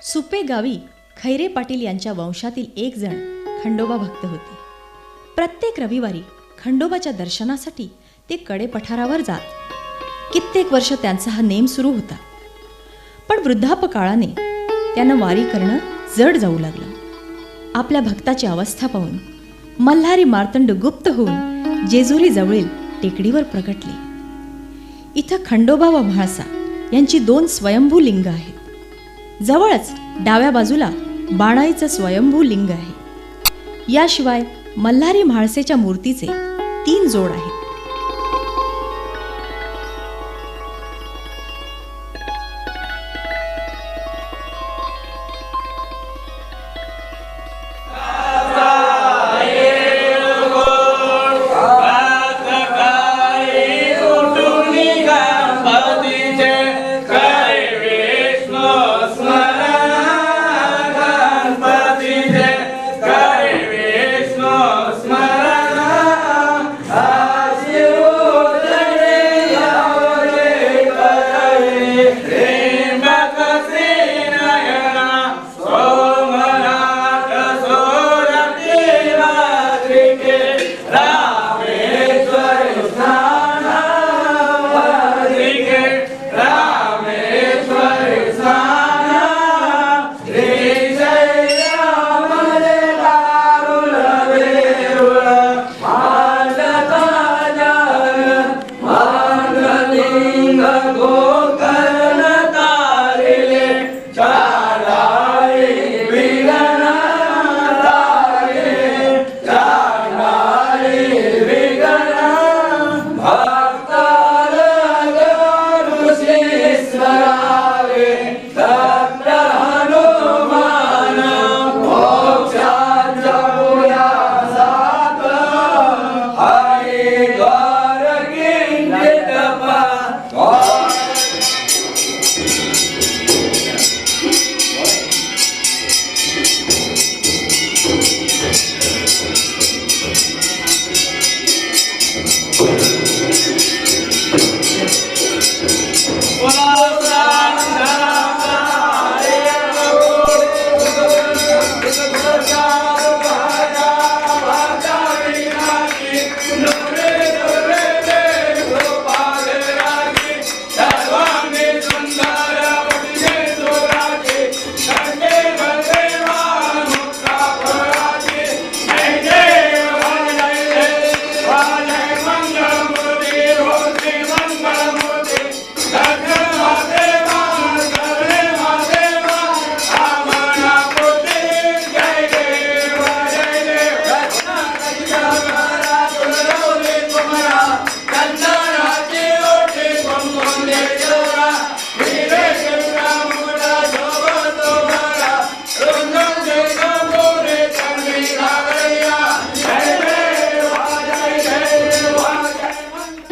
सुपे गावी खैरे पाटील यांच्या वंशातील एक जण खंडोबा भक्त होते. प्रत्येक रविवारी खंडोबाच्या दर्शनासाठी ते कडे पठारावर जात. कित्येक वर्ष त्यांचा हा नेम सुरू होता. पण वृद्धापकाळाने त्यांना वारी करणं जड जाऊ लागलं. आपल्या भक्ताची अवस्था पाहून मल्हारी मार्तंड गुप्त होऊन जेजुरी जवळील टेकडीवर प्रकटले. इथं खंडोबा व म्हाळसा यांची 2 स्वयंभू लिंग आहेत. जवळच डाव्या बाजूला बाणाईचं स्वयंभू लिंग आहे. याशिवाय मल्हारी म्हाळसेच्या मूर्तीचे 3 जोड आहेत.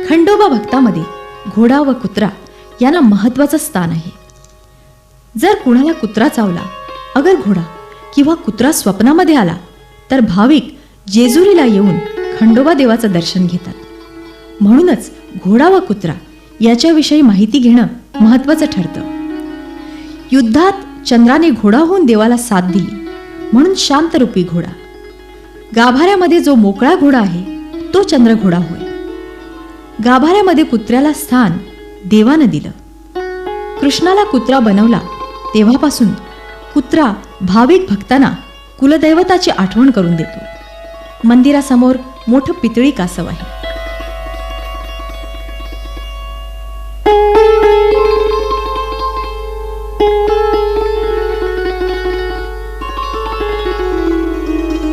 खंडोबा भक्तामध्ये घोडा व कुत्रा यांना महत्वाचं स्थान आहे. जर कुणाला कुत्रा चावला, अगर घोडा किंवा कुत्रा स्वप्नामध्ये आला तर भाविक जेजुरीला येऊन खंडोबा देवाचं दर्शन घेतात. म्हणूनच घोडा व कुत्रा याच्याविषयी माहिती घेणं महत्वाचं ठरतं. युद्धात चंद्राने घोडा होऊन देवाला साथ दिली म्हणून शांतरूपी घोडा. गाभाऱ्यामध्ये जो मोकळा घोडा आहे तो चंद्रघोडा होय. गाभाऱ्यामध्ये कुत्र्याला स्थान देवानं दिलं. कृष्णाला कुत्रा बनवला तेव्हापासून कुत्रा भाविक भक्तांना कुलदैवताची आठवण करून देतो. मंदिरासमोर मोठं पितळी कासव आहे.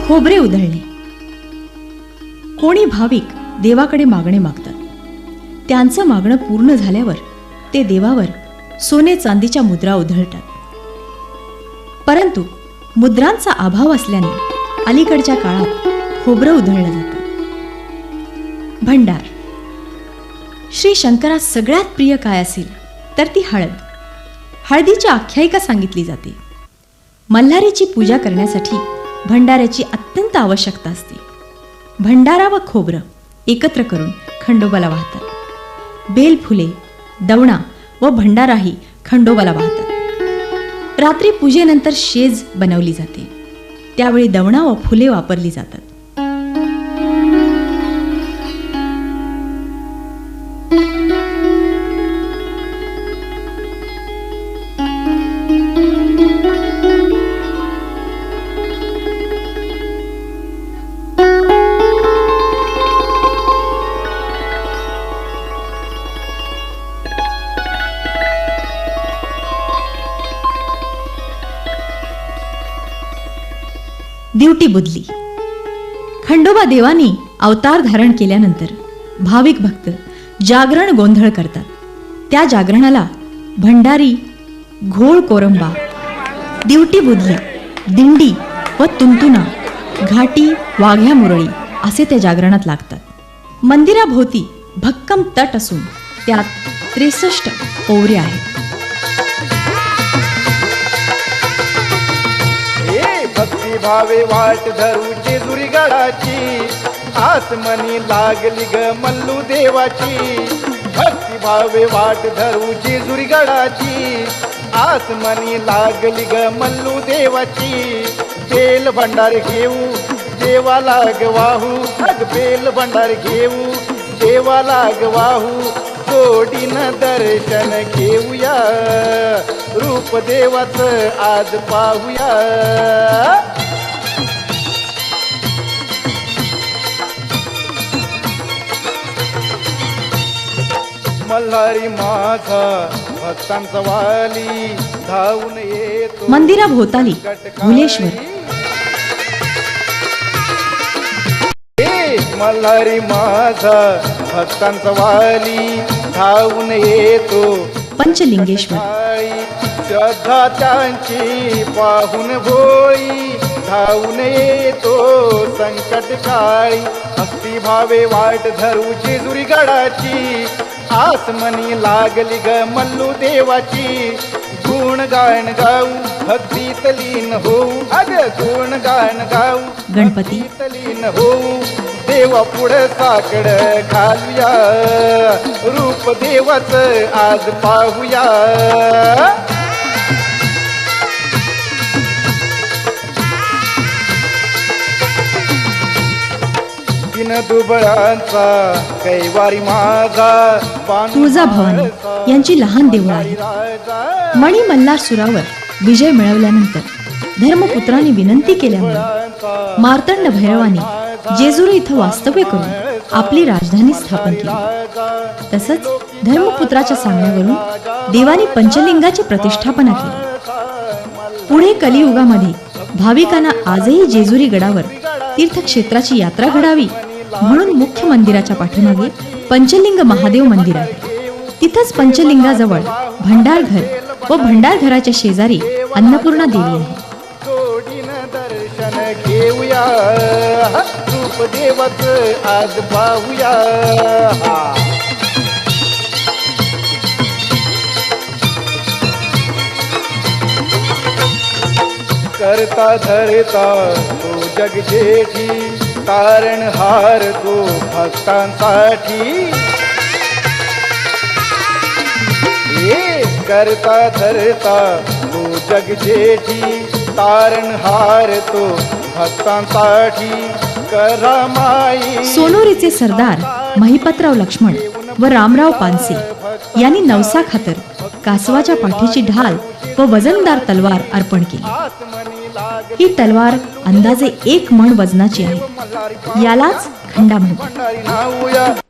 खोबरे उधळणे. कोणी भाविक देवाकडे मागणे मागतात. त्यांचं मागणं पूर्ण झाल्यावर ते देवावर सोने चांदीच्या मुद्रा उधळतात. परंतु मुद्रांचा अभाव असल्याने अलीकडच्या काळात खोबरं उधळलं जातं. भंडार. श्री शंकरास सगळ्यात प्रिय काय असेल तर ती हळद. हळदीची आख्यायिका सांगितली जाते. मल्हारीची पूजा करण्यासाठी भंडाऱ्याची अत्यंत आवश्यकता असते. भंडारा व खोबरं एकत्र करून खंडोबाला वाहतात. बेलफुले, दवणा व भंडाराही खंडोबाला वाहतात. रात्री पूजेनंतर शेज बनवली जाते. त्यावेळी दवणा व फुले वापरली जातात. दिवटी बुदली. खंडोबा देवानी अवतार धारण केल्यानंतर भाविक भक्त जागरण गोंधळ करतात. त्या जागरणाला भंडारी, घोळ कोरंबा, दिवटी बुदली, दिंडी व तुंतुना, घाटी, वाघ्या मुरळी असे त्या जागरणात लागतात. मंदिराभोवती भक्कम तट असून त्यात 63 ओवऱ्या आहेत. भक्ती भावे वाट धरू जेजुरी गडाची, आसमनी लागली ग मल्लू देवाची. भक्ती भावे वाट धरू जेजुरी गडाची, आसमनी लागली ग मल्लू देवाची. बेल भंडार घेऊ देवाला गवाहू, अग बेल भंडार घेऊ देवाला गवाहू. जोडीन दर्शन घेऊया, रूप देवाचं आज पाहूया. मल्हारी माझा भक्तांचा वाली, धावून येतो मंदिराभोवताली भुलेश्वर. मल्हारी माझा भक्तांचा वाली, धावून येतो पंचलिंगेश्वर. श्रद्धा त्यांची पाहून भोळी, धावून येतो संकट काळी. भक्ती भावे वाट धरू जेजुरी गडाची, आसमनी लागली ग मल्लू देवाची. गुण गायन गाऊ भक्तीत लीन होऊ, अग गुण गायन गाऊ गणपती. लीन होऊ. देवा पुढे साकड घालूया, रूप देवाचं आज पाहूया. दिन दुबळांचा कैवारी माझा, तुळजाभवानी यांची लहान देऊळ आहे. मणी मल्हारसुरावर विजय मिळवल्यानंतर धर्मपुत्रांनी विनंती केल्यामुळे मार्तंड भैरवाने जेजुरी इथं वास्तव्य करून आपली राजधानी स्थापन केली. तसंच धर्मपुत्राच्या सांगण्यावरून देवानी पंचलिंगाची प्रतिष्ठापना केली. पुढे कलियुगामध्ये भाविकांना आजही जेजुरी गडावर तीर्थक्षेत्राची यात्रा घडावी म्हणून मुख्य मंदिराच्या पाठीमागे पंचलिंग महादेव मंदिर आहे. तिथंच पंचलिंगाजवळ भंडारघर व भंडारघराच्या शेजारी अन्नपूर्णा देवी आहे. दर्शन घेऊया, रूप देवाचं आज पाहूया. करता धरता तो जग जेठी, तारणहार तो भक्तांसाठी. करता धरता तो जग जेठी, तारणहार तो भक्तांसाठी. करामाई. सोनोरीचे सरदार महिपतराव लक्ष्मण व रामराव पानसे यांनी नवसा खातर कासवाच्या पाठीची ढाल व वजनदार तलवार अर्पण केली. ही तलवार अंदाजे 1 मण वजनाची आहे. यालाच खंडा म्हणतात.